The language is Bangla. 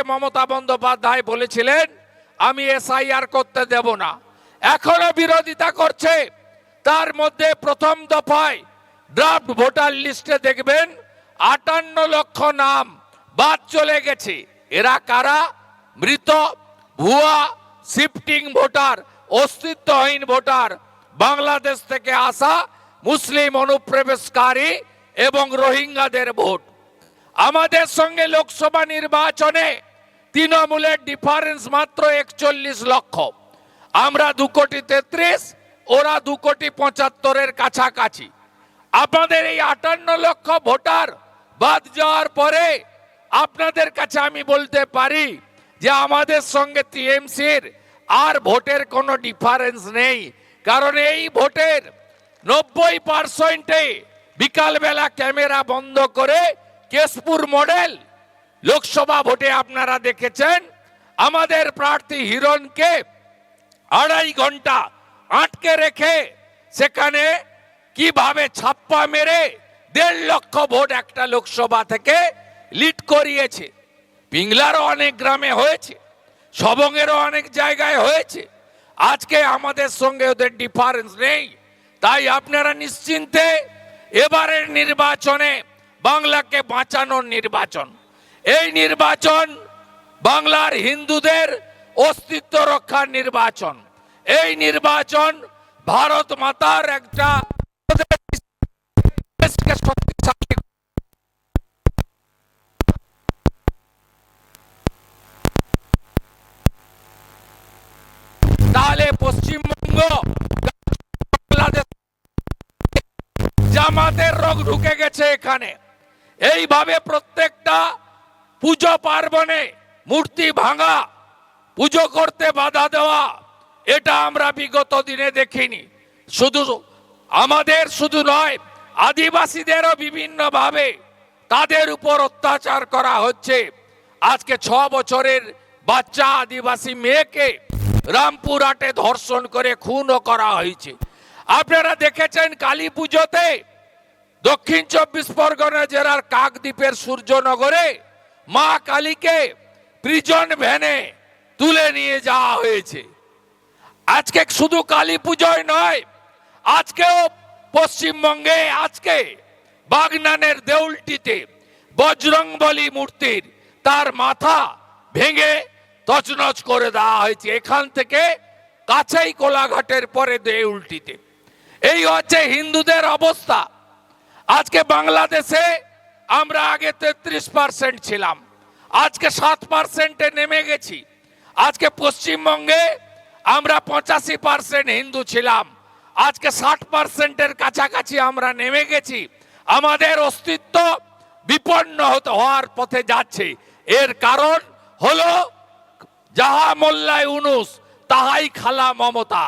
মমতা বন্দ্যোপাধ্যায় বলেছিলেন আমি এসআইআর করতে দেব না, এখনো বিরোধিতা করছে। তার মধ্যে প্রথম দফায় ড্রাফট ভোটার লিস্টে দেখবেন 58 লক্ষ নাম বাদ চলে গেছে। এরা কারা? মৃত, ভুয়া, শিফটিং ভোটার, অস্তিত্বহীন ভোটার, বাংলাদেশ থেকে আসা মুসলিম অনুপ্রবেশকারী এবং রোহিঙ্গাদের ভোট। আমাদের সঙ্গে লোকসভা নির্বাচনে তৃণমূলের ডিফারেন্স মাত্র 41 লক্ষ। আমরা 2,33,00,000, ওরা 2,75,00,000-এর কাছাকাছি। আপনাদের এই 58 লক্ষ ভোটার বাদ যাওয়ার পরে আপনাদের কাছে আমি বলতে পারি যে আমাদের সঙ্গে টিএমসির আর ভোটের কোনো ডিফারেন্স নেই। কারণ এই ভোটের 90%-এ বিকালবেলা ক্যামেরা বন্ধ করে কেশপুর মডেল লোকসভা ভোটে আপনারা দেখেছেন আমাদের প্রার্থী হিরণকে 2.5 ঘন্টা আটকে রেখে সেখানে কিভাবে ছাপ্পা মেরে 1.5 লক্ষ ভোট একটা লোকসভা থেকে লিড করিয়েছে। পিংলারও অনেক গ্রামে হয়েছে, সবংয়েরও অনেক জায়গায় হয়েছে। আজকে আমাদের সঙ্গে ওদের ডিফারেন্স নেই। তাই আপনারা নিশ্চিন্তে এবারের নির্বাচনে বাংলাকে বাঁচানোর নির্বাচন, এই নির্বাচন বাংলার হিন্দুদের অস্তিত্ব রক্ষার নির্বাচন, এই নির্বাচন ভারত মাতার একটা শক্তিশালী। তাহলে পশ্চিমবঙ্গ বাংলাদেশ জামাতের রোগ ঢুকে গেছে এখানে। এইভাবে প্রত্যেকটা পুজো পার্বণে মূর্তি ভাঙা, পুজো করতে বাধা দেওয়া, এটা আমরা বিগত দিনে দেখিনি। শুধু নয়, আদিবাসীদেরও বিভিন্নভাবে তাদের উপর অত্যাচার করা হচ্ছে। আজকে 6 বছরের বাচ্চা আদিবাসী মেয়েকে রামপুরহাটে ধর্ষণ করে খুনও করা হয়েছে। আপনারা দেখেছেন কালী পুজোতে দক্ষিণ 24 পরগনা জেলার কাকদ্বীপের সূর্যনগরে মা কালীকে প্রিজন ভ্যানে তুলে নিয়ে যাওয়া হয়েছে। আজকে শুধু কালী পুজোয় নয়, আজকেও পশ্চিমবঙ্গে আজকে বাগনানের দেউলটিতে বজরংবলী মূর্তির তার মাথা ভেঙে তছনছ করে দেওয়া হয়েছে। এখান থেকে কাছেই কোলাঘাটের পরে দেউলটিতে। এই হচ্ছে হিন্দুদের অবস্থা। আজকে বাংলাদেশে আমরা আগে 33% ছিলাম, আজকে 7%-এ নেমে গেছি। আজকে পশ্চিমবঙ্গে আমরা 85% হিন্দু ছিলাম, আজকে 60%-এর কাছাকাছি আমরা নেমে গেছি। আমাদের অস্তিত্ব বিপন্ন হওয়ার পথে যাচ্ছে। এর কারণ হলো যাহা মোল্লায় ইউনূস তাহাই খালা মমতা।